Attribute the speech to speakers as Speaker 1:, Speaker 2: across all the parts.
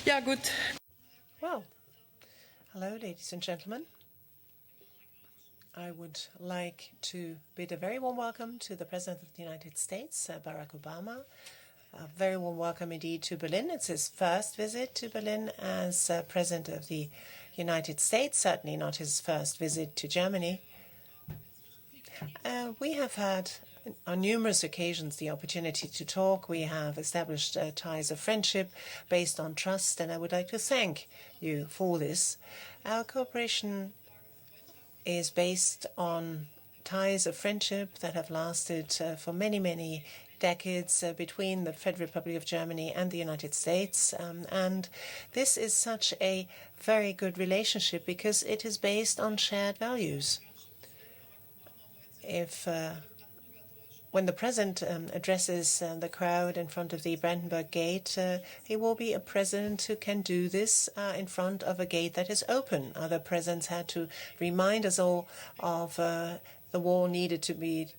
Speaker 1: Ja, gut.
Speaker 2: Well, hello, ladies and gentlemen. I would like to bid a very warm welcome to the President of the United States, Barack Obama. A very warm welcome indeed to Berlin. It's his first visit to Berlin as President of the United States, certainly not his first visit to Germany. We have had on numerous occasions the opportunity to talk. We have established ties of friendship based on trust, and I would like to thank you for this. Our cooperation is based on ties of friendship that have lasted for many, many decades between the Federal Republic of Germany and the United States. And this is such a very good relationship because it is based on shared values. When the President addresses the crowd in front of the Brandenburg Gate, he will be a president who can do this in front of a gate that is open. Other presidents had to remind us all of the wall needed to be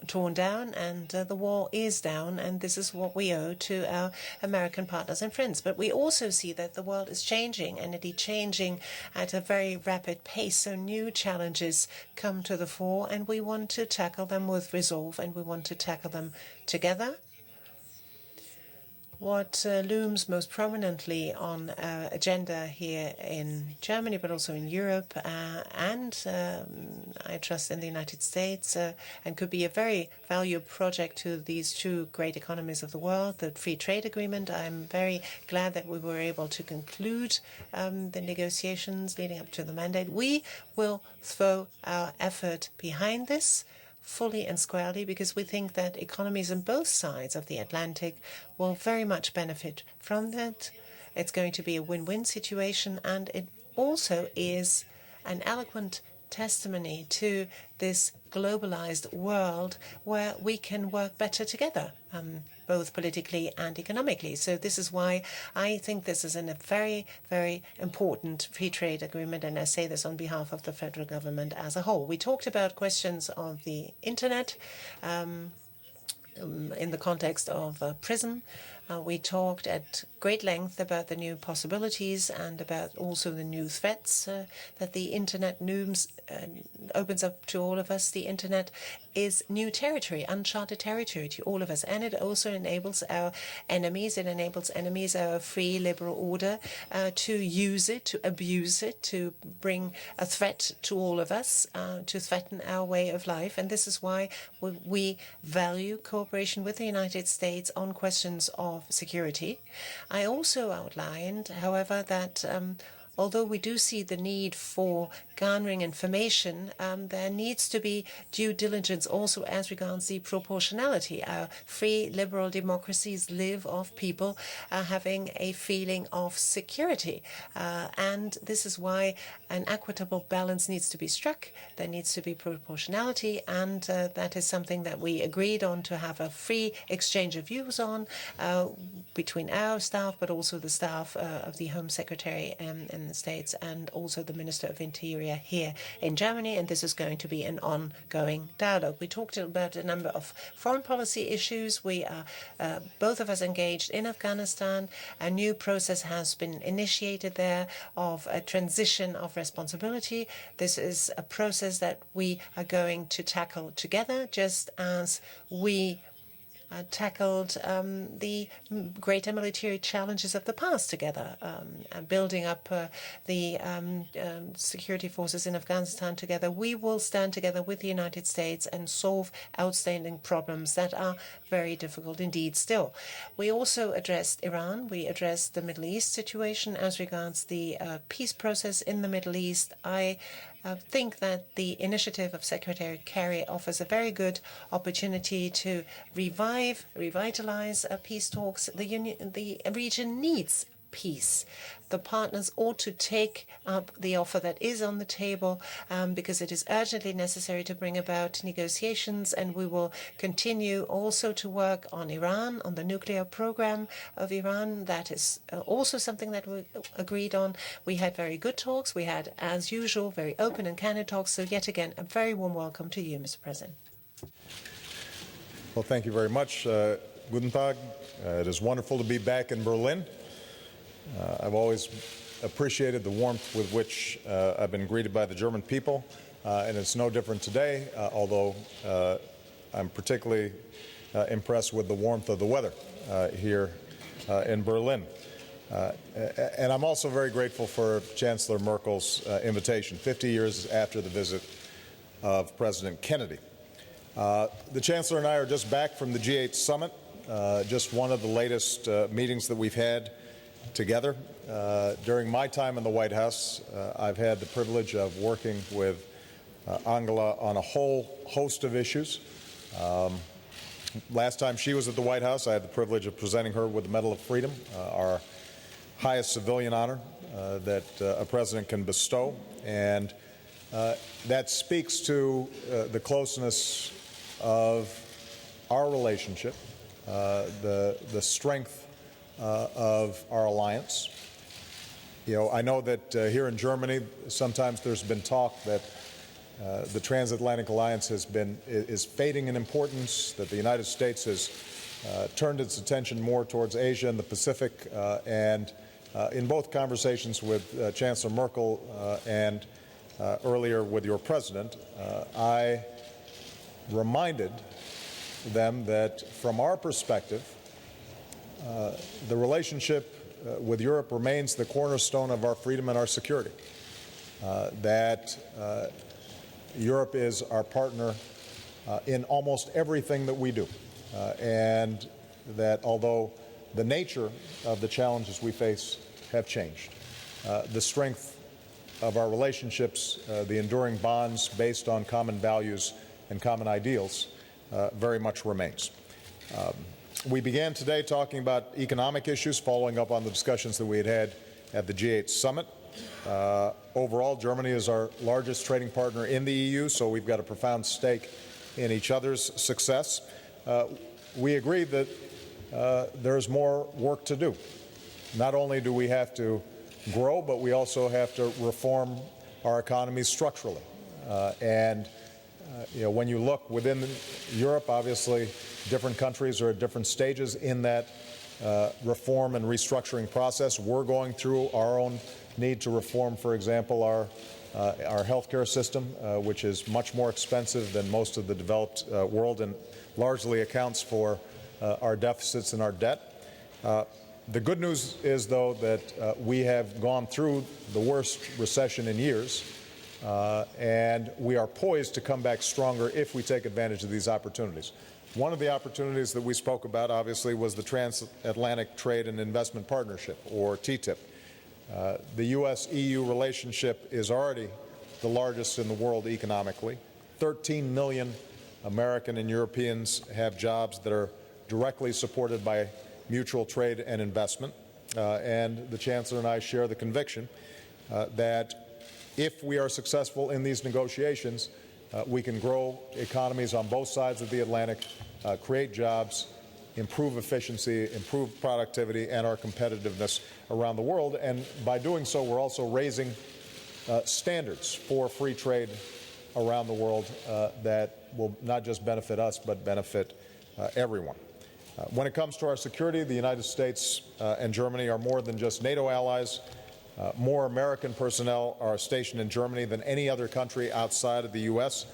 Speaker 2: torn down, and the wall is down, and this is what we owe to our American partners and friends. But we also see that the world is changing, and it is changing at a very rapid pace. So new challenges come to the fore, and we want to tackle them with resolve, and we want to tackle them together. What looms most prominently on our agenda here in Germany, but also in Europe, and I trust in the United States, and could be a very valuable project to these two great economies of the world, the free trade agreement. I'm very glad that we were able to conclude the negotiations leading up to the mandate. We will throw our effort behind this fully and squarely, because we think that economies on both sides of the Atlantic will very much benefit from that. It's going to be a win-win situation, and it also is an eloquent testimony to this globalized world where we can work better together, both politically and economically. So this is why I think this is a very, very important free trade agreement, and I say this on behalf of the federal government as a whole. We talked about questions of the internet in the context of PRISM. We talked at great length about the new possibilities and about also the new threats that the internet opens up to all of us. The internet is new territory, uncharted territory to all of us, and it also enables our enemies. It enables enemies, our free liberal order, to use it, to abuse it, to bring a threat to all of us, to threaten our way of life. And this is why we value cooperation with the United States on questions of security. I also outlined, however, that although we do see the need for garnering information, there needs to be due diligence also as regards the proportionality. Our free liberal democracies live off people having a feeling of security. And this is why an equitable balance needs to be struck. There needs to be proportionality, and that is something that we agreed on to have a free exchange of views on between our staff, but also the staff of the Home Secretary in the States, and also the Minister of Interior here in Germany, and this is going to be an ongoing dialogue. We talked about a number of foreign policy issues. We are both of us engaged in Afghanistan. A new process has been initiated there of a transition of responsibility. This is a process that we are going to tackle together, just as we tackled the greater military challenges of the past together, and building up the security forces in Afghanistan together. We will stand together with the United States and solve outstanding problems that are very difficult indeed still. We also addressed Iran. We addressed the Middle East situation as regards the peace process in the Middle East. I think that the initiative of Secretary Kerry offers a very good opportunity to revitalize peace talks. The region needs peace. The partners ought to take up the offer that is on the table because it is urgently necessary to bring about negotiations, and we will continue also to work on Iran, on the nuclear program of Iran. That is also something that we agreed on. We had very good talks. We had, as usual, very open and candid talks. So yet again, a very warm welcome to you, Mr. President.
Speaker 3: Well, thank you very much. Guten Tag. It is wonderful to be back in Berlin. I've always appreciated the warmth with which I've been greeted by the German people, and it's no different today, although I'm particularly impressed with the warmth of the weather here in Berlin. And I'm also very grateful for Chancellor Merkel's invitation, 50 years after the visit of President Kennedy. The Chancellor and I are just back from the G8 summit, just one of the latest meetings that we've had together. During my time in the White House, I've had the privilege of working with Angela on a whole host of issues. Last time she was at the White House, I had the privilege of presenting her with the Medal of Freedom, our highest civilian honor that a president can bestow, and that speaks to the closeness of our relationship, the strength of our alliance. You know, I know that here in Germany, sometimes there's been talk that the transatlantic alliance is fading in importance, that the United States has turned its attention more towards Asia and the Pacific, and in both conversations with Chancellor Merkel and earlier with your president, I reminded them that from our perspective, the relationship with Europe remains the cornerstone of our freedom and our security, that Europe is our partner in almost everything that we do, and that although the nature of the challenges we face have changed, the strength of our relationships, the enduring bonds based on common values and common ideals very much remains. We began today talking about economic issues, following up on the discussions that we had had at the G8 summit. Overall, Germany is our largest trading partner in the EU, so we've got a profound stake in each other's success. We agree that there's more work to do. Not only do we have to grow, but we also have to reform our economies structurally. You know, when you look within Europe, obviously different countries are at different stages in that reform and restructuring process. We're going through our own need to reform, for example, our healthcare system, which is much more expensive than most of the developed world and largely accounts for our deficits and our debt. The good news is, though, that we have gone through the worst recession in years, and we are poised to come back stronger if we take advantage of these opportunities. One of the opportunities that we spoke about, obviously, was the Transatlantic Trade and Investment Partnership, or TTIP. The U.S.-EU relationship is already the largest in the world economically. 13 million American and Europeans have jobs that are directly supported by mutual trade and investment. And the Chancellor and I share the conviction that if we are successful in these negotiations, we can grow economies on both sides of the Atlantic, create jobs, improve efficiency, improve productivity, and our competitiveness around the world. And by doing so, we're also raising standards for free trade around the world that will not just benefit us, but benefit everyone. When it comes to our security, the United States and Germany are more than just NATO allies. More American personnel are stationed in Germany than any other country outside of the U.S.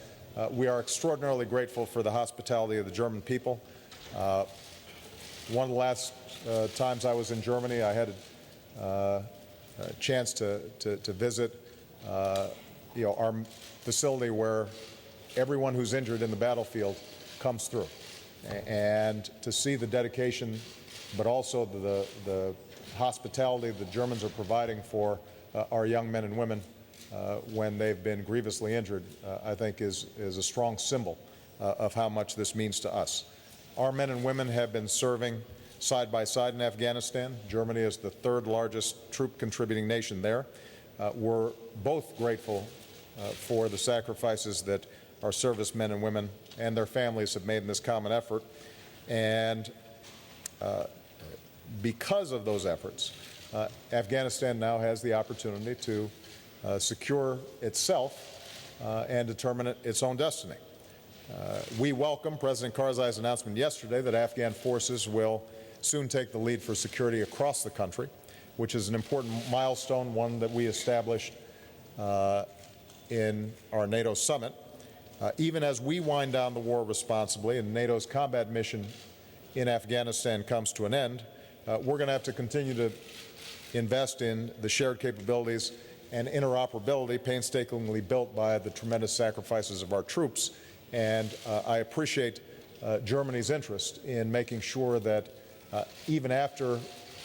Speaker 3: We are extraordinarily grateful for the hospitality of the German people. One of the last times I was in Germany, I had a chance to visit our facility where everyone who's injured in the battlefield comes through. And to see the dedication, but also the hospitality the Germans are providing for our young men and women when they've been grievously injured, I think is a strong symbol of how much this means to us. Our men and women have been serving side by side in Afghanistan. Germany is the third largest troop contributing nation there. We're both grateful for the sacrifices that our servicemen and women and their families have made in this common effort. And because of those efforts, Afghanistan now has the opportunity to secure itself and determine its own destiny. We welcome President Karzai's announcement yesterday that Afghan forces will soon take the lead for security across the country. which is an important milestone, one that we established in our NATO summit. Even as we wind down the war responsibly and NATO's combat mission in Afghanistan comes to an end, we're going to have to continue to invest in the shared capabilities and interoperability painstakingly built by the tremendous sacrifices of our troops. And I appreciate Germany's interest in making sure that even after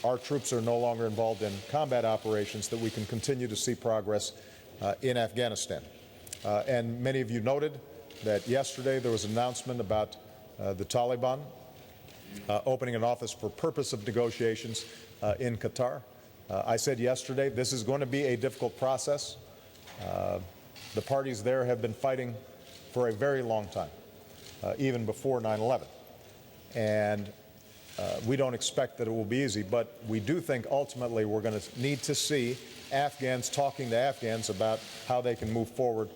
Speaker 3: our troops are no longer involved in combat operations, that we can continue to see progress in Afghanistan. And many of you noted that yesterday there was an announcement about the Taliban opening an office for purpose of negotiations in Qatar. I said yesterday this is going to be a difficult process. The parties there have been fighting for a very long time, even before 9/11. And we don't expect that it will be easy, but we do think ultimately we're going to need to see Afghans talking to Afghans about how they can move forward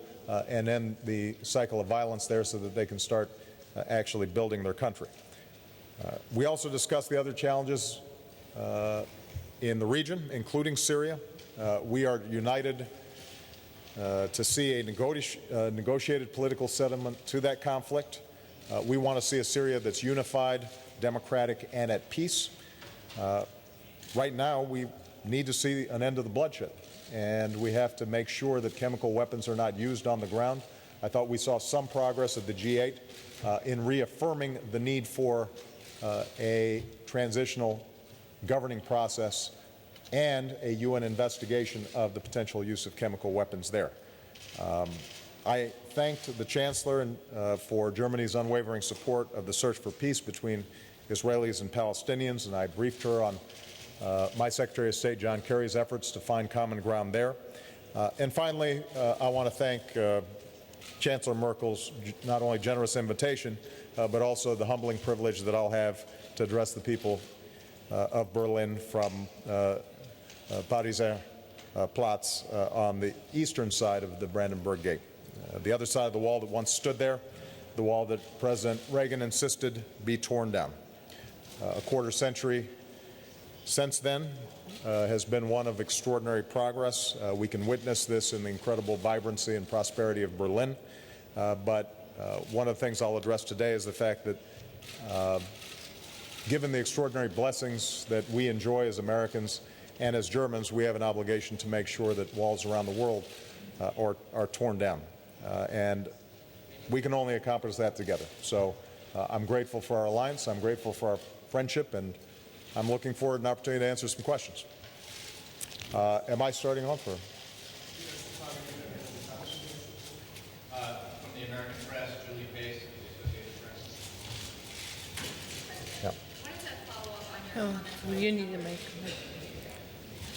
Speaker 3: and end the cycle of violence there so that they can start actually building their country. We also discussed the other challenges in the region, including Syria. We are united to see a negotiated political settlement to that conflict. We want to see a Syria that's unified, democratic, and at peace. Right now, we need to see an end to the bloodshed, and we have to make sure that chemical weapons are not used on the ground. I thought we saw some progress at the G8 in reaffirming the need for a transitional governing process and a UN investigation of the potential use of chemical weapons there. I thanked the Chancellor for Germany's unwavering support of the search for peace between Israelis and Palestinians, and I briefed her on my Secretary of State, John Kerry's efforts to find common ground there. And finally, I want to thank Chancellor Merkel's not only generous invitation, but also the humbling privilege that I'll have to address the people of Berlin from Pariser Platz on the eastern side of the Brandenburg Gate. The other side of the wall that once stood there, the wall that President Reagan insisted be torn down. A quarter century since then has been one of extraordinary progress. We can witness this in the incredible vibrancy and prosperity of Berlin. But one of the things I'll address today is the fact that given the extraordinary blessings that we enjoy as Americans and as Germans, we have an obligation to make sure that walls around the world are torn down. And we can only accomplish that together. So I'm grateful for our alliance, I'm grateful for our friendship, and I'm looking forward to an opportunity to answer some questions. Am I starting off, or?
Speaker 1: From the American Press, Julie Pace, the Associated Press.
Speaker 3: Yeah.
Speaker 2: You need to make.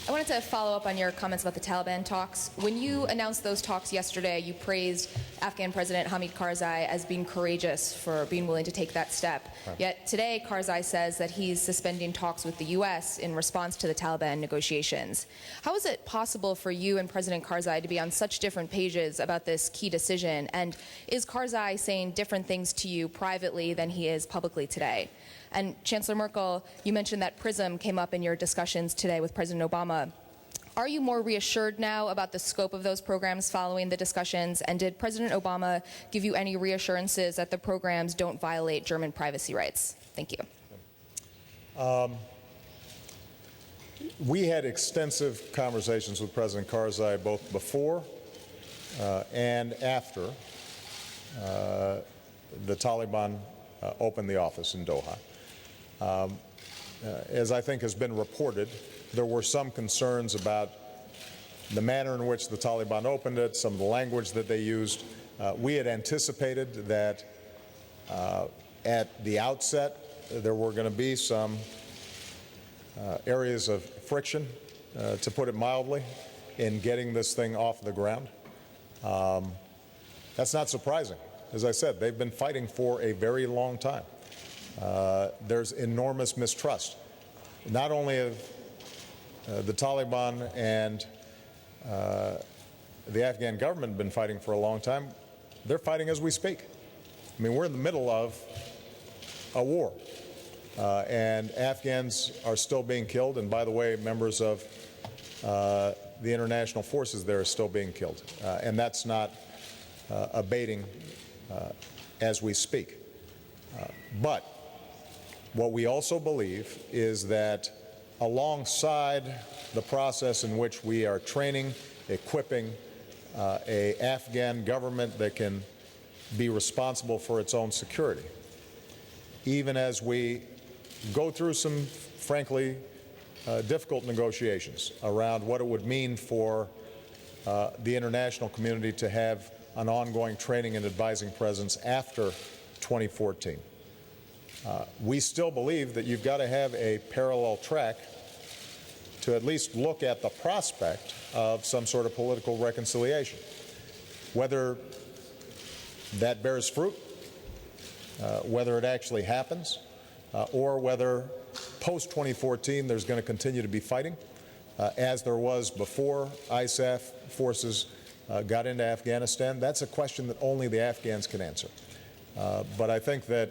Speaker 4: I wanted to follow up on your comments about the Taliban talks. When you announced those talks yesterday, you praised Afghan President Hamid Karzai as being courageous for being willing to take that step.
Speaker 3: Right.
Speaker 4: Yet today, Karzai says that he's suspending talks with the U.S. in response to the Taliban negotiations. How is it possible for you and President Karzai to be on such different pages about this key decision? And is Karzai saying different things to you privately than he is publicly today? And Chancellor Merkel, you mentioned that PRISM came up in your discussions today with President Obama. Are you more reassured now about the scope of those programs following the discussions? And did President Obama give you any reassurances that the programs don't violate German privacy rights? Thank you.
Speaker 3: We had extensive conversations with President Karzai both before and after the Taliban opened the office in Doha. As I think has been reported, there were some concerns about the manner in which the Taliban opened it, some of the language that they used. We had anticipated that at the outset there were going to be some areas of friction, to put it mildly, in getting this thing off the ground. That's not surprising. As I said, they've been fighting for a very long time. There's enormous mistrust, not only of the Taliban and the Afghan government have been fighting for a long time. They're fighting as we speak. I mean, we're in the middle of a war. and Afghans are still being killed. And by the way, members of the international forces there are still being killed. And that's not abating as we speak. But what we also believe is that alongside the process in which we are training, equipping an Afghan government that can be responsible for its own security, even as we go through some, frankly, difficult negotiations around what it would mean for the international community to have an ongoing training and advising presence after 2014. We still believe that you've got to have a parallel track to at least look at the prospect of some sort of political reconciliation. Whether that bears fruit, whether it actually happens, or whether post-2014 there's going to continue to be fighting, as there was before ISAF forces got into Afghanistan, that's a question that only the Afghans can answer. But I think that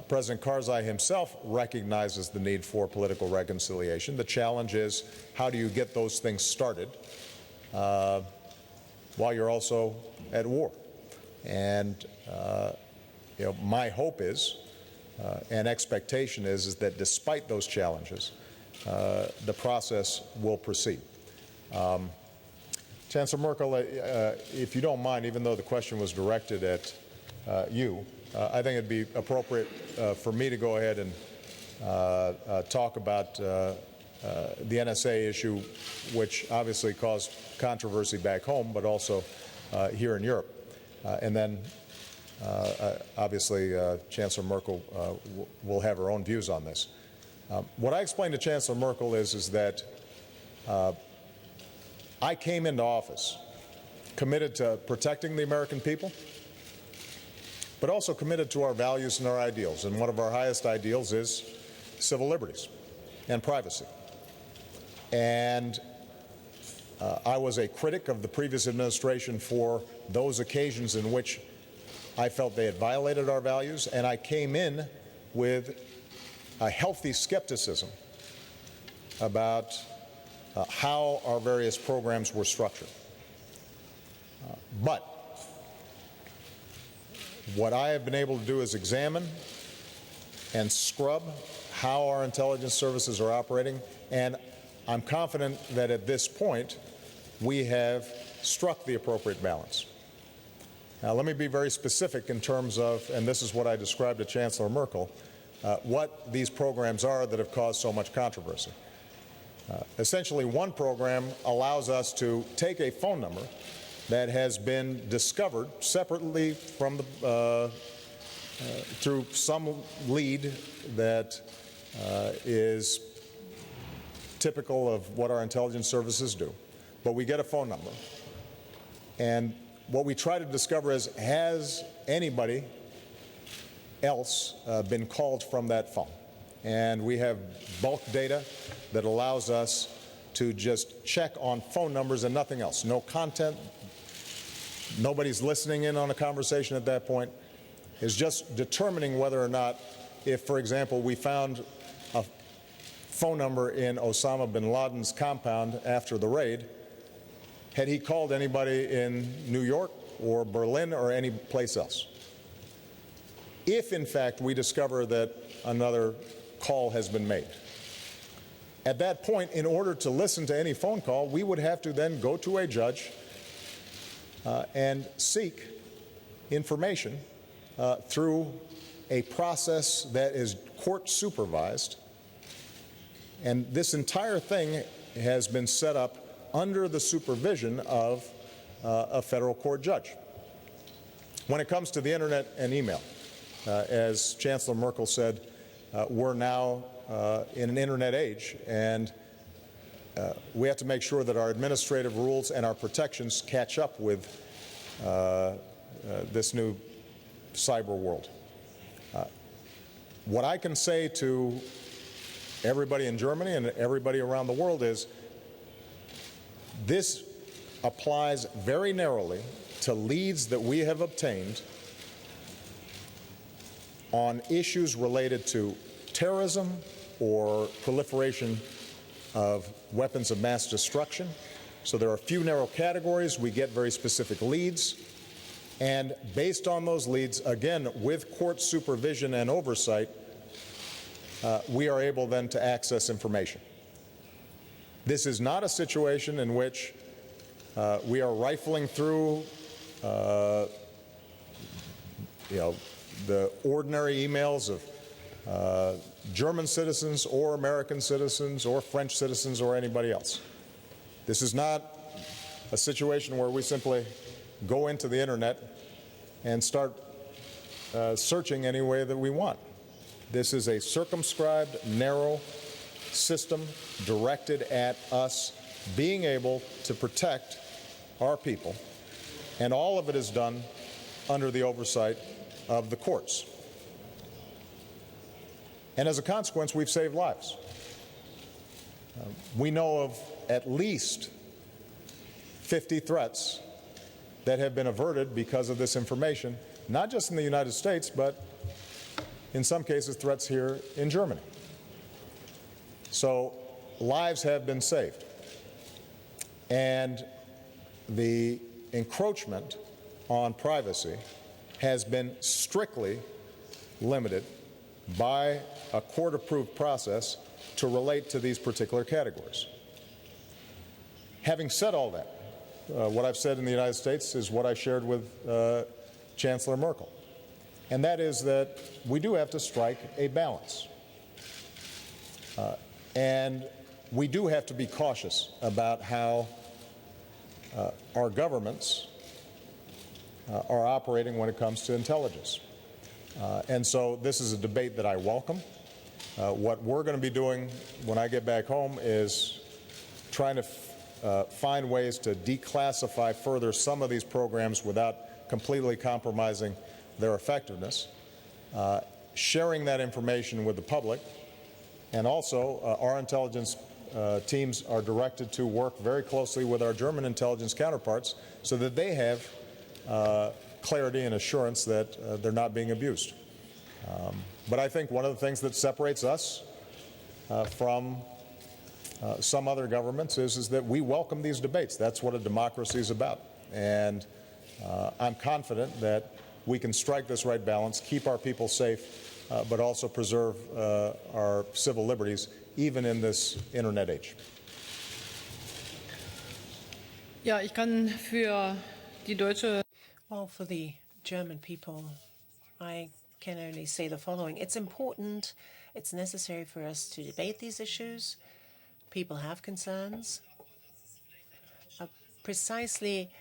Speaker 3: President Karzai himself recognizes the need for political reconciliation. The challenge is, how do you get those things started while you're also at war? And my hope is, and expectation is that despite those challenges, the process will proceed. Chancellor Merkel, if you don't mind, even though the question was directed at you, I think it'd be appropriate for me to go ahead and talk about the NSA issue, which obviously caused controversy back home, but also here in Europe. And then, obviously, Chancellor Merkel will have her own views on this. What I explained to Chancellor Merkel is that I came into office committed to protecting the American people, but also committed to our values and our ideals. And one of our highest ideals is civil liberties and privacy. And I was a critic of the previous administration for those occasions in which I felt they had violated our values, and I came in with a healthy skepticism about how our various programs were structured. But what I have been able to do is examine and scrub how our intelligence services are operating, and I'm confident that at this point we have struck the appropriate balance. Now, let me be very specific in terms of, and this is what I described to Chancellor Merkel, what these programs are that have caused so much controversy. Essentially, one program allows us to take a phone number that has been discovered separately from the, through some lead that is typical of what our intelligence services do. But we get a phone number, and what we try to discover is, has anybody else been called from that phone? And we have bulk data that allows us to just check on phone numbers and nothing else. No content. Nobody's listening in on a conversation at that point. It's just determining whether or not, if, for example, we found a phone number in Osama bin Laden's compound after the raid, had he called anybody in New York or Berlin or any place else? If, in fact, we discover that another call has been made, at that point, in order to listen to any phone call, we would have to then go to a judge and seek information through a process that is court supervised. And this entire thing has been set up under the supervision of a federal court judge. When it comes to the internet and email, as Chancellor Merkel said, we're now in an internet age, and we have to make sure that our administrative rules and our protections catch up with this new cyber world. What I can say to everybody in Germany and everybody around the world is, this applies very narrowly to leads that we have obtained on issues related to terrorism or proliferation of weapons of mass destruction. So there are a few narrow categories. We get very specific leads. And based on those leads, again, with court supervision and oversight, we are able then to access information. This is not a situation in which we are rifling through the ordinary emails of German citizens or American citizens or French citizens or anybody else. This is not a situation where we simply go into the internet and start searching any way that we want. This is a circumscribed, narrow system directed at us being able to protect our people, and all of it is done under the oversight of the courts. And as a consequence, we've saved lives. We know of at least 50 threats that have been averted because of this information, not just in the United States, but in some cases threats here in Germany. So lives have been saved. And the encroachment on privacy has been strictly limited by a court-approved process to relate to these particular categories. Having said all that, what I've said in the United States is what I shared with Chancellor Merkel, and that is that we do have to strike a balance. And we do have to be cautious about how our governments are operating when it comes to intelligence. And so this is a debate that I welcome. What we're going to be doing when I get back home is trying to find ways to declassify further some of these programs without completely compromising their effectiveness, sharing that information with the public, and also our intelligence teams are directed to work very closely with our German intelligence counterparts so that they have clarity and assurance that they're not being abused. But I think one of the things that separates us from some other governments is that we welcome these debates. That's what a democracy is about. And I'm confident that we can strike this right balance, keep our people safe, but also preserve our civil liberties, even in this internet age.
Speaker 5: Ja, ich kann für die deutsche
Speaker 2: Well, for the German people, I can only say the following. It's important, it's necessary for us to debate these issues. People have concerns, precisely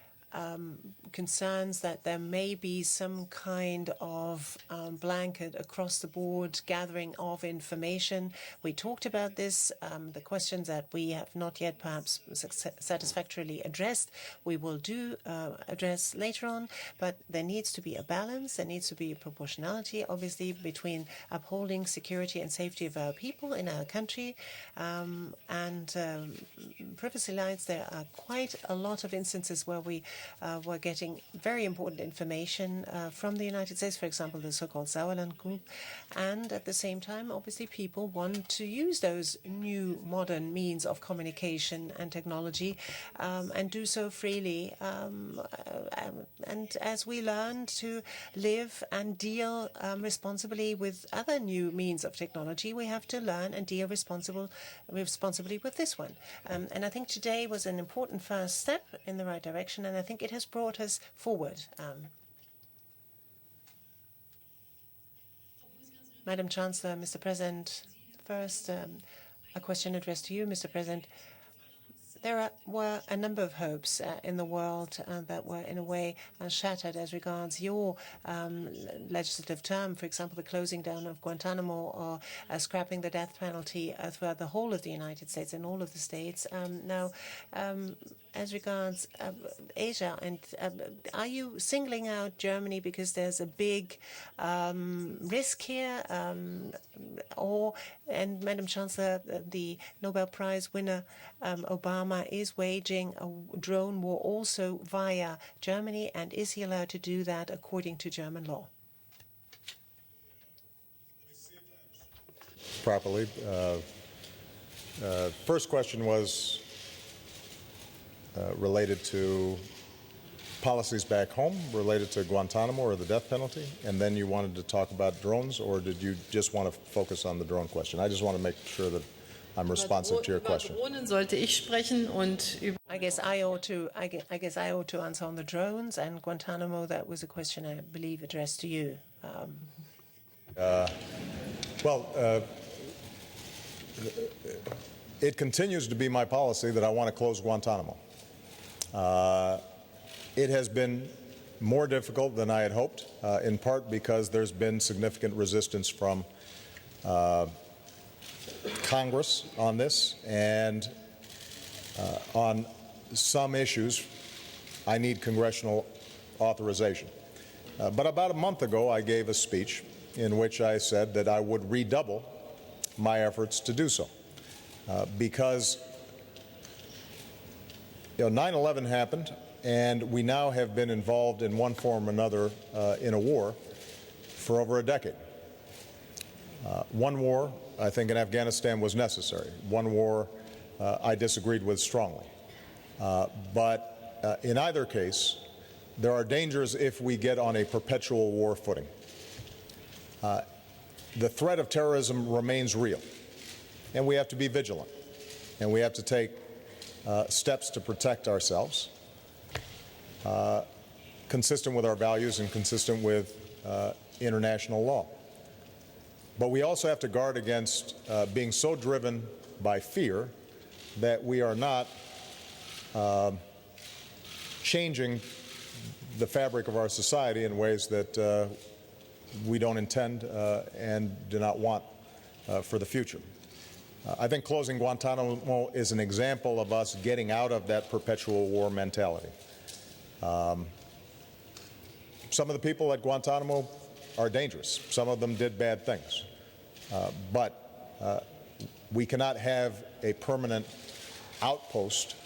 Speaker 2: concerns that there may be some kind of blanket across the board gathering of information. We talked about this, the questions that we have not yet perhaps satisfactorily addressed, we will do address later on, but there needs to be a balance, there needs to be a proportionality, obviously, between upholding security and safety of our people in our country and privacy rights. There are quite a lot of instances where we were getting very important information from the United States, for example, the so-called Sauerland group. And at the same time, obviously, people want to use those new modern means of communication and technology and do so freely. And as we learn to live and deal responsibly with other new means of technology, we have to learn and deal responsibly with this one. And I think today was an important first step in the right direction, and I think it has brought us forward. Madam Chancellor, Mr. President, first a question addressed to you, Mr. President. There were a number of hopes in the world that were, in a way, shattered as regards your legislative term, for example, the closing down of Guantanamo or scrapping the death penalty throughout the whole of the United States and all of the states. Now, as regards Asia, and are you singling out Germany because there's a big risk here? And Madam Chancellor, the Nobel Prize winner Obama is waging a drone war also via Germany, and is he allowed to do that according to German law?
Speaker 3: properly. First question was related to policies back home, related to Guantanamo or the death penalty, and then you wanted to talk about drones, or did you just want to focus on the drone question? I just want to make sure that I'm responsive to your question.
Speaker 5: Über Drohnen sollte ich sprechen und über
Speaker 2: I guess I ought to answer on the drones, and Guantanamo, that was a question I believe addressed to you.
Speaker 3: It continues to be my policy that I want to close Guantanamo. It has been more difficult than I had hoped, in part because there's been significant resistance from Congress on this, and on some issues, I need congressional authorization. But about a month ago, I gave a speech in which I said that I would redouble my efforts to do so. Because 9/11 happened, and we now have been involved in one form or another in a war for over a decade. One war, I think, in Afghanistan was necessary. One war I disagreed with strongly. But in either case, there are dangers if we get on a perpetual war footing. The threat of terrorism remains real, and we have to be vigilant, and we have to take steps to protect ourselves, consistent with our values and consistent with international law. But we also have to guard against being so driven by fear that we are not changing the fabric of our society in ways that we don't intend and do not want for the future. I think closing Guantanamo is an example of us getting out of that perpetual war mentality. Some of the people at Guantanamo are dangerous. Some of them did bad things. But we cannot have a permanent outpost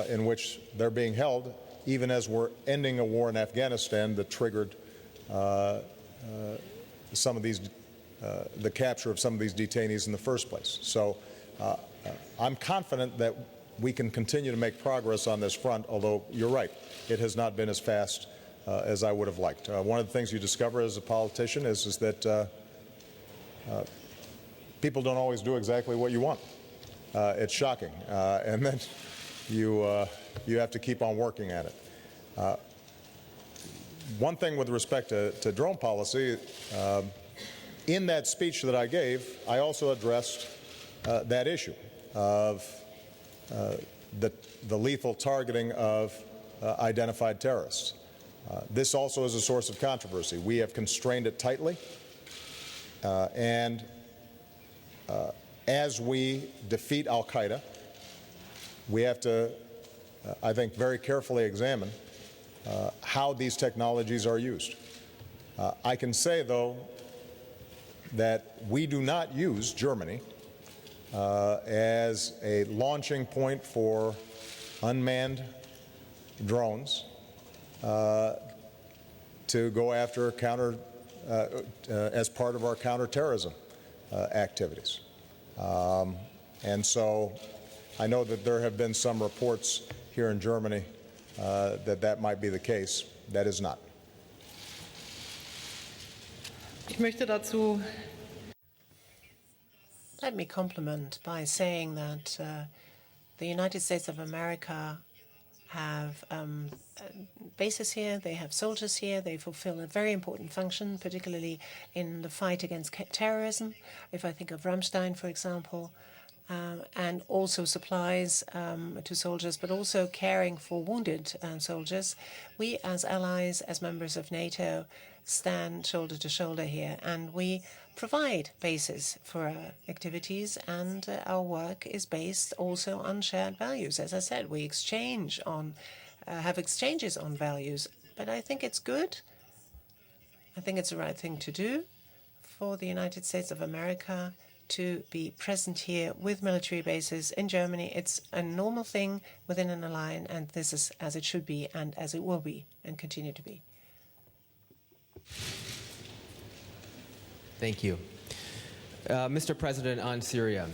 Speaker 3: in which they're being held, even as we're ending a war in Afghanistan that triggered some of these, the capture of some of these detainees in the first place. So I'm confident that we can continue to make progress on this front, although you're right, it has not been as fast as I would have liked. One of the things you discover as a politician is that people don't always do exactly what you want. It's shocking, and then you have to keep on working at it. One thing with respect to drone policy, in that speech that I gave, I also addressed that issue of the lethal targeting of identified terrorists. This also is a source of controversy. We have constrained it tightly, and as we defeat al-Qaeda, we have to, I think, very carefully examine how these technologies are used. I can say, though, that we do not use Germany as a launching point for unmanned drones to go after as part of our counterterrorism activities. And so I know that there have been some reports here in Germany that might be the case. That is not.
Speaker 5: Ich möchte dazu
Speaker 2: Let me compliment by saying that the United States of America have bases here, they have soldiers here, they fulfill a very important function, particularly in the fight against terrorism. If I think of Ramstein, for example, and also supplies to soldiers, but also caring for wounded soldiers. We as allies, as members of NATO, stand shoulder to shoulder here, and we provide bases for our activities, and our work is based also on shared values. As I said, we have exchanges on values, but I think it's good. I think it's the right thing to do for the United States of America to be present here with military bases in Germany. It's a normal thing within an alliance, and this is as it should be and as it will be and continue to be.
Speaker 6: Thank you. Mr. President, on Syria,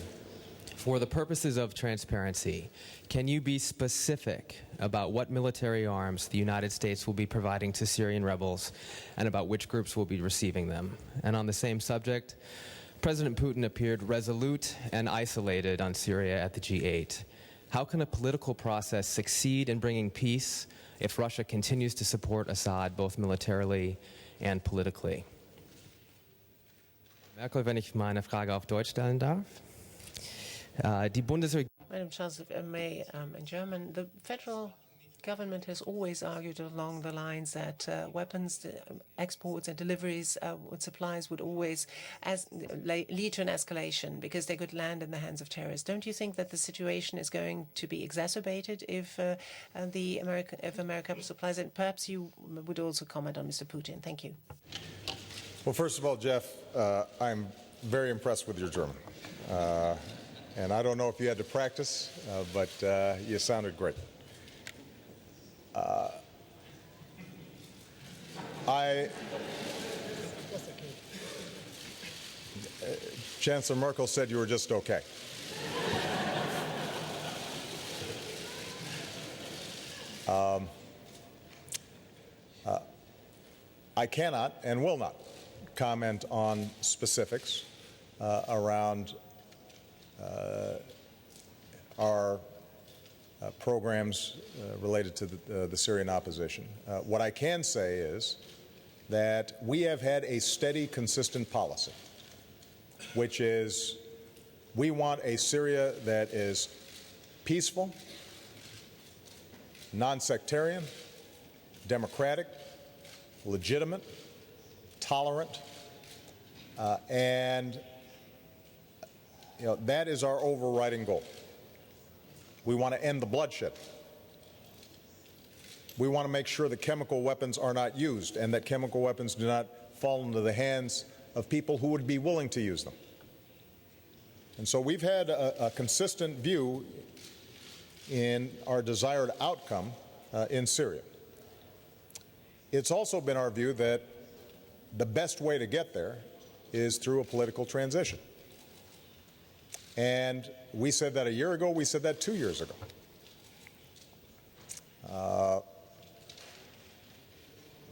Speaker 6: for the purposes of transparency, can you be specific about what military arms the United States will be providing to Syrian rebels and about which groups will be receiving them? And on the same subject, President Putin appeared resolute and isolated on Syria at the G8. How can a political process succeed in bringing peace if Russia continues to support Assad both militarily and politically? Merkel, wenn ich meine Frage auf Deutsch stellen darf. Die Bundesregierung
Speaker 2: Madam Chancellor, if I may, in German, the federal government has always argued along the lines that weapons exports and deliveries with supplies would always lead to an escalation because they could land in the hands of terrorists. Don't you think that the situation is going to be exacerbated if America supplies it? Perhaps you would also comment on Mr. Putin. Thank you.
Speaker 3: Well, first of all, Jeff, I'm very impressed with your German. And I don't know if you had to practice, but you sounded great. Chancellor Merkel said you were just okay. I cannot and will not comment on specifics around our programs related to the Syrian opposition. What I can say is that we have had a steady, consistent policy, which is we want a Syria that is peaceful, non-sectarian, democratic, legitimate, tolerant, and that is our overriding goal. We want to end the bloodshed. We want to make sure that chemical weapons are not used and that chemical weapons do not fall into the hands of people who would be willing to use them. And so we've had a consistent view in our desired outcome in Syria. It's also been our view that the best way to get there is through a political transition. And we said that a year ago, we said that 2 years ago.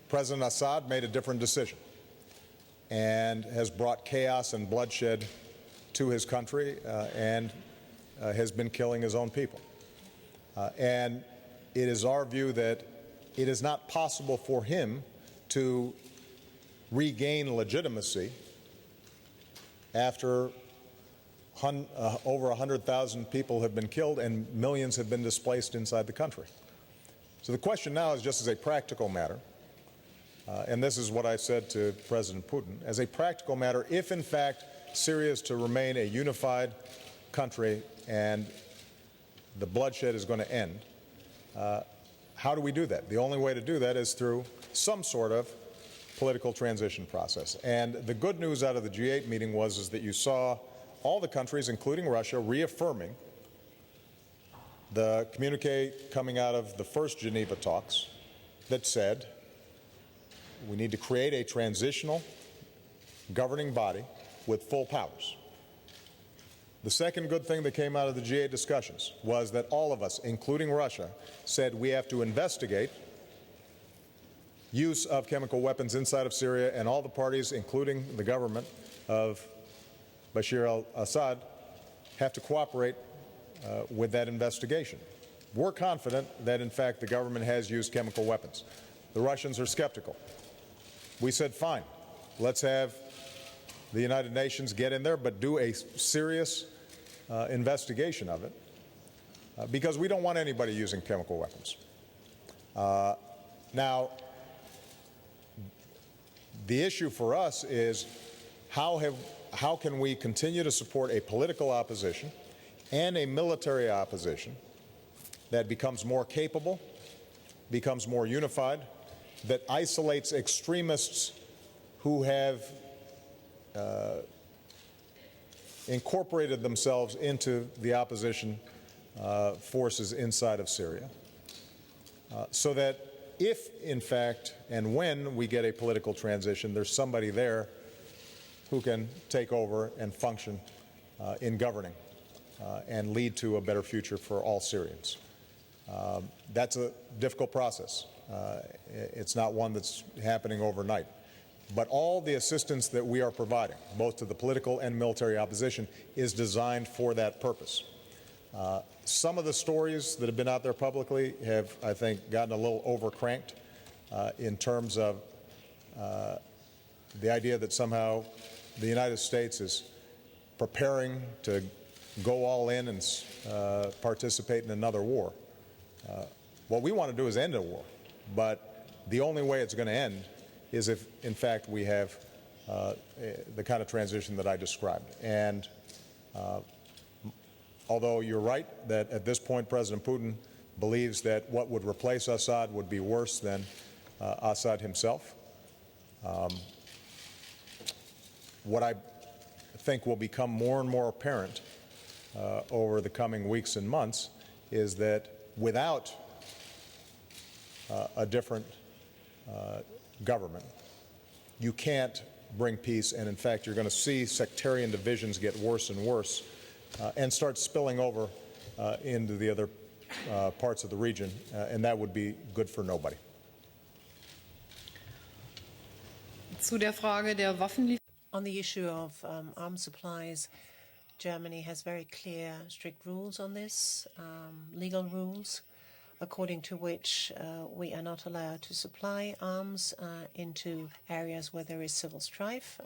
Speaker 3: President Assad made a different decision and has brought chaos and bloodshed to his country and has been killing his own people. And it is our view that it is not possible for him to regain legitimacy after over 100,000 people have been killed and millions have been displaced inside the country. So the question now is just as a practical matter, and this is what I said to President Putin, as a practical matter, if in fact Syria is to remain a unified country and the bloodshed is going to end, how do we do that? The only way to do that is through some sort of political transition process. And the good news out of the G8 meeting was that you saw all the countries, including Russia, reaffirming the communique coming out of the first Geneva talks that said we need to create a transitional governing body with full powers. The second good thing that came out of the G8 discussions was that all of us, including Russia, said we have to investigate use of chemical weapons inside of Syria, and all the parties, including the government of Bashar al-Assad, have to cooperate with that investigation. We're confident that, in fact, the government has used chemical weapons. The Russians are skeptical. We said, fine, let's have the United Nations get in there, but do a serious investigation of it, because we don't want anybody using chemical weapons. Now, the issue for us is how can we continue to support a political opposition and a military opposition that becomes more capable, becomes more unified, that isolates extremists who have incorporated themselves into the opposition forces inside of Syria, so that if, in fact, and when we get a political transition, there's somebody there who can take over and function in governing and lead to a better future for all Syrians. That's a difficult process. It's not one that's happening overnight. But all the assistance that we are providing, both to the political and military opposition, is designed for that purpose. Some of the stories that have been out there publicly have, I think, gotten a little overcranked in terms of the idea that somehow the United States is preparing to go all in and participate in another war. What we want to do is end a war, but the only way it's going to end is if, in fact, we have the kind of transition that I described. And although you're right that at this point President Putin believes that what would replace Assad would be worse than Assad himself, what I think will become more and more apparent over the coming weeks and months is that without a different government, you can't bring peace, and in fact you're going to see sectarian divisions get worse and worse and start spilling over into the other parts of the region, and that would be good for nobody.
Speaker 5: Zu der Frage der Waffenlieferungen.
Speaker 2: On the issue of arms supplies, Germany has very clear, strict rules on this, legal rules, according to which we are not allowed to supply arms into areas where there is civil strife,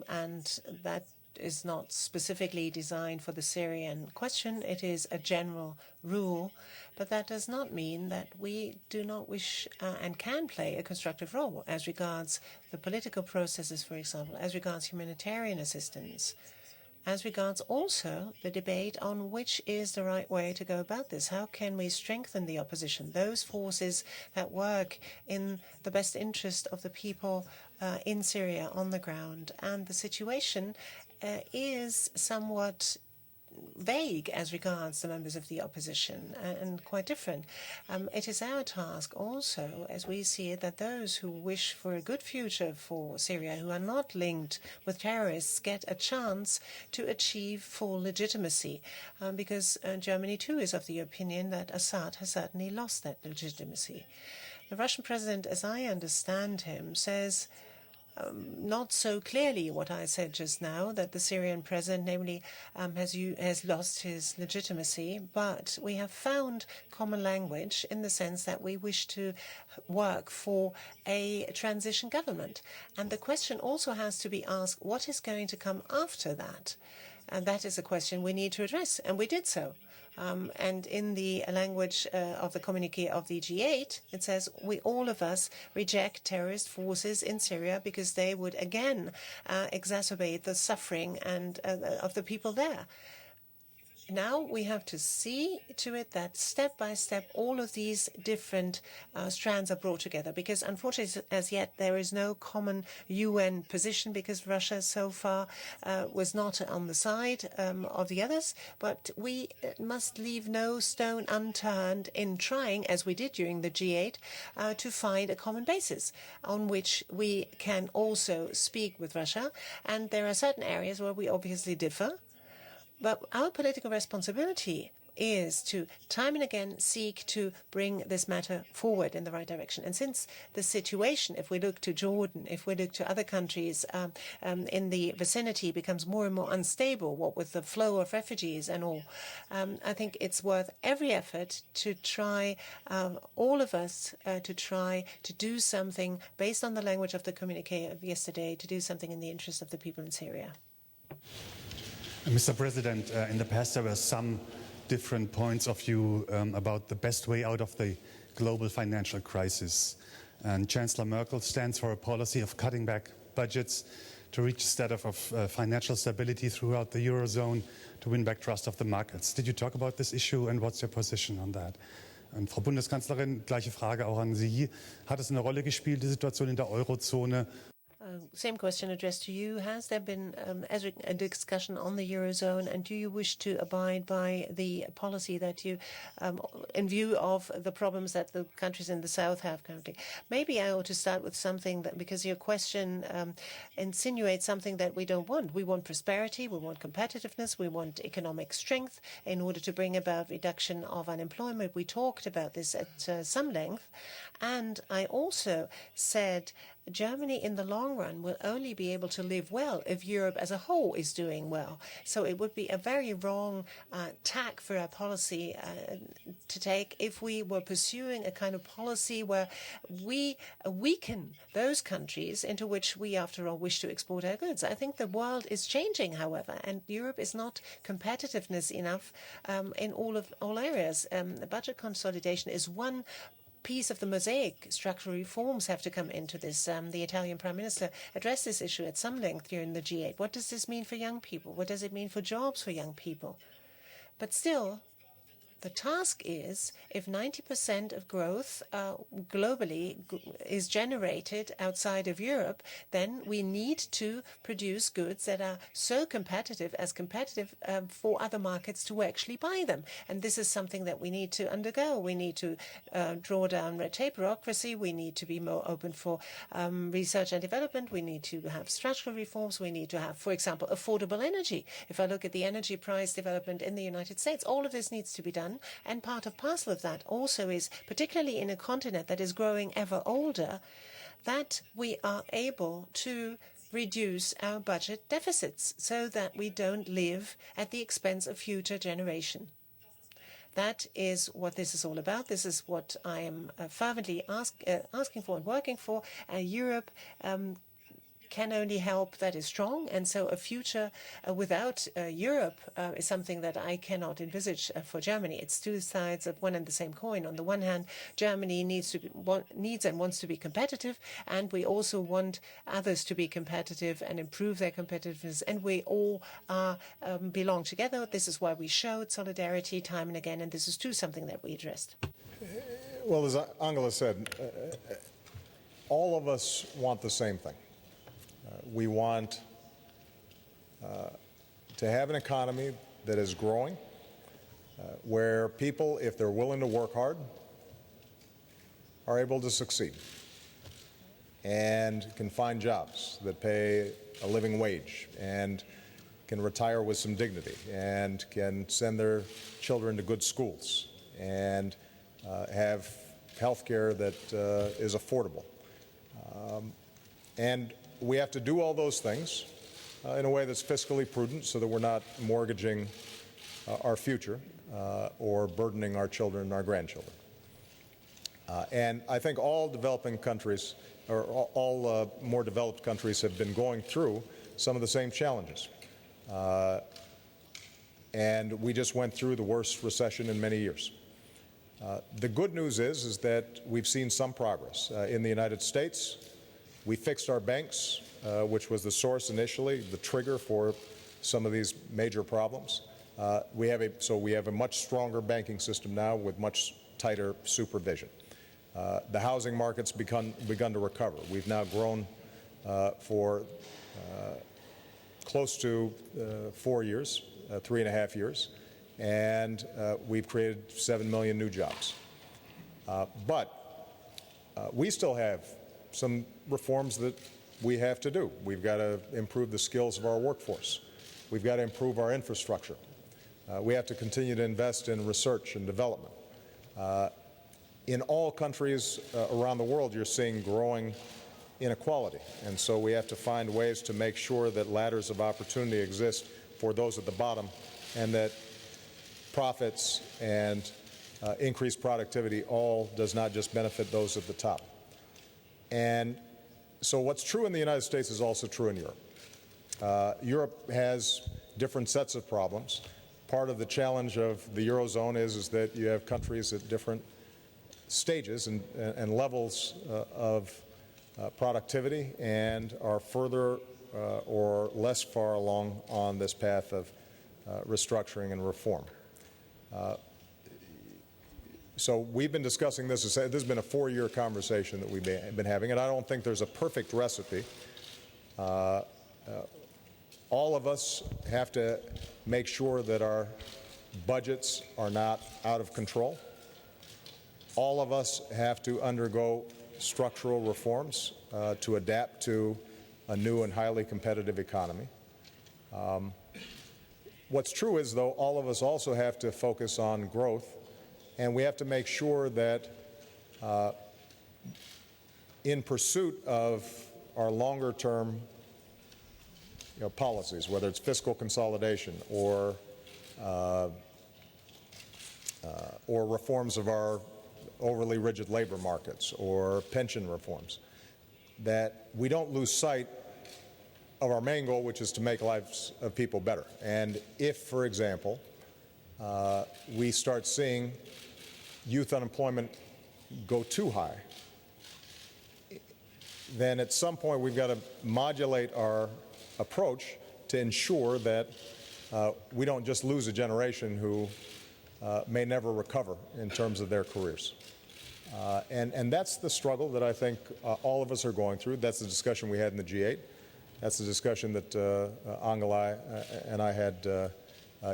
Speaker 2: and that is not specifically designed for the Syrian question. It is a general rule, but that does not mean that we do not wish and can play a constructive role as regards the political processes, for example, as regards humanitarian assistance, as regards also the debate on which is the right way to go about this. How can we strengthen the opposition, those forces that work in the best interest of the people in Syria on the ground? And the situation is somewhat vague as regards the members of the opposition and quite different. It is our task also, as we see it, that those who wish for a good future for Syria, who are not linked with terrorists, get a chance to achieve full legitimacy, because Germany too is of the opinion that Assad has certainly lost that legitimacy. The Russian president, as I understand him, says not so clearly what I said just now, that the Syrian president, namely, has lost his legitimacy, but we have found common language in the sense that we wish to work for a transition government. And the question also has to be asked, what is going to come after that? And that is a question we need to address, and we did so. And in the language of the communiqué of the G8, it says, we all of us reject terrorist forces in Syria because they would again exacerbate the suffering and of the people there. Now we have to see to it that step by step all of these different strands are brought together, because unfortunately as yet there is no common UN position, because Russia so far was not on the side of the others. But we must leave no stone unturned in trying, as we did during the G8, to find a common basis on which we can also speak with Russia. And there are certain areas where we obviously differ. But our political responsibility is to time and again seek to bring this matter forward in the right direction. And since the situation, if we look to Jordan, if we look to other countries in the vicinity, becomes more and more unstable, what with the flow of refugees and all, I think it's worth every effort to try, all of us, to try to do something based on the language of the communiqué of yesterday, to do something in the interest of the people in Syria.
Speaker 7: Mr. President, in the past there were some different points of view about the best way out of the global financial crisis. And Chancellor Merkel stands for a policy of cutting back budgets to reach a status of financial stability throughout the Eurozone, to win back trust of the markets. Did you talk about this issue, and what's your position on that? Und Frau Bundeskanzlerin, gleiche Frage auch an Sie. Hat es eine Rolle gespielt, die Situation in der Eurozone?
Speaker 2: Same question addressed to you. Has there been a discussion on the Eurozone, and do you wish to abide by the policy that you, in view of the problems that the countries in the South have currently? Maybe I ought to start with something that, because your question insinuates something that we don't want. We want prosperity, we want competitiveness, we want economic strength in order to bring about reduction of unemployment. We talked about this at some length, and I also said Germany in the long run will only be able to live well if Europe as a whole is doing well. So it would be a very wrong tack for our policy to take if we were pursuing a kind of policy where we weaken those countries into which we, after all, wish to export our goods. I think the world is changing, however, and Europe is not competitiveness enough in all areas. The budget consolidation is one piece of the mosaic. Structural reforms have to come into this. The Italian Prime Minister addressed this issue at some length during the G8. What does this mean for young people? What does it mean for jobs for young people? But still, the task is, if 90% of growth globally is generated outside of Europe, then we need to produce goods that are so competitive for other markets to actually buy them. And this is something that we need to undergo. We need to draw down red tape, bureaucracy. We need to be more open for research and development. We need to have structural reforms. We need to have, for example, affordable energy. If I look at the energy price development in the United States, all of this needs to be done. And part of parcel of that also is, particularly in a continent that is growing ever older, that we are able to reduce our budget deficits so that we don't live at the expense of future generations. That is what this is all about. This is what I am fervently asking for and working for. Europe can only help that is strong, and so a future without Europe is something that I cannot envisage for Germany. It's two sides of one and the same coin. On the one hand, Germany needs and wants to be competitive, and we also want others to be competitive and improve their competitiveness, and we all belong together. This is why we showed solidarity time and again, and this is too something that we addressed.
Speaker 3: Well, as Angela said, all of us want the same thing. We want to have an economy that is growing, where people, if they're willing to work hard, are able to succeed and can find jobs that pay a living wage and can retire with some dignity and can send their children to good schools and have health care that is affordable. And we have to do all those things in a way that's fiscally prudent so that we're not mortgaging our future or burdening our children and our grandchildren. And I think all developing countries, or all more developed countries, have been going through some of the same challenges. And we just went through the worst recession in many years. The good news is that we've seen some progress. In the United States, we fixed our banks, which was the source initially, the trigger for some of these major problems. We have a much stronger banking system now with much tighter supervision. The housing market's begun to recover. We've now grown for close to 4 years, 3.5 years, and we've created 7 million new jobs. But we still have some reforms that we have to do. We've got to improve the skills of our workforce. We've got to improve our infrastructure. We have to continue to invest in research and development. In all countries around the world, you're seeing growing inequality. And so we have to find ways to make sure that ladders of opportunity exist for those at the bottom, and that profits and increased productivity all does not just benefit those at the top. And so what's true in the United States is also true in Europe. Europe has different sets of problems. Part of the challenge of the Eurozone is that you have countries at different stages and levels of productivity and are further or less far along on this path of restructuring and reform. So we've been discussing this. This has been a 4-year conversation that we've been having, and I don't think there's a perfect recipe All of us have to make sure that our budgets are not out of control. All of us have to undergo structural reforms to adapt to a new and highly competitive economy. What's true is, though, all of us also have to focus on growth, and we have to make sure that in pursuit of our longer-term policies, whether it's fiscal consolidation or reforms of our overly rigid labor markets or pension reforms, that we don't lose sight of our main goal, which is to make lives of people better. And if, for example, we start seeing youth unemployment go too high, then at some point we've got to modulate our approach to ensure that we don't just lose a generation who may never recover in terms of their careers. And that's the struggle that I think all of us are going through. That's the discussion we had in the G8. That's the discussion that Angela and I had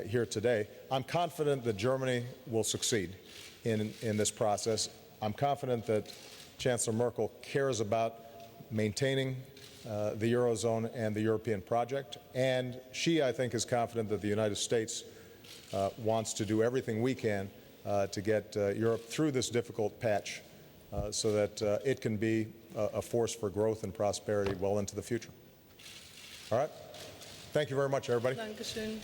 Speaker 3: here today. I'm confident that Germany will succeed in this process. I'm confident that Chancellor Merkel cares about maintaining the Eurozone and the European project. And she, I think, is confident that the United States wants to do everything we can to get Europe through this difficult patch so that it can be a force for growth and prosperity well into the future. All right? Thank you very much, everybody.
Speaker 5: Dankeschön.